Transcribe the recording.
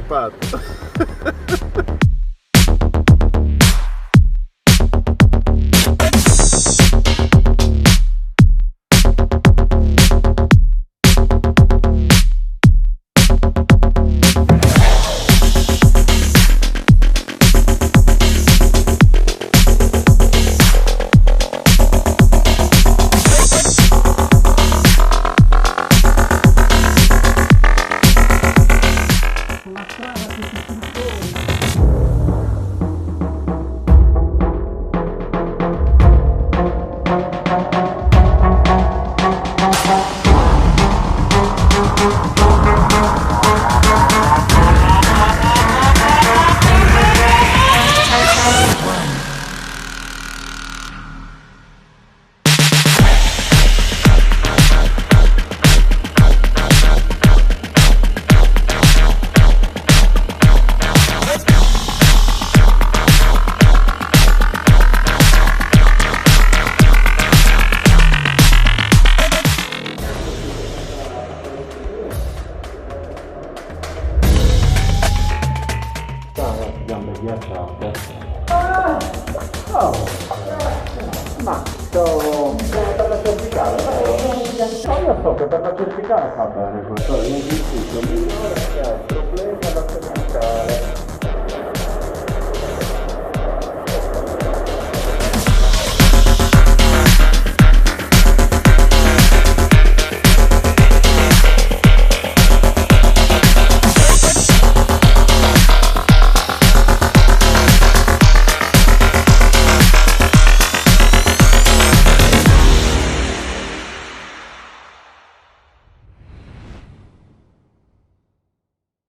fatto. Gambe ghiacciate. Ma sto per la cervicale, vero? No, io so che per la cervicale fa bene questo, è un esercizio migliore.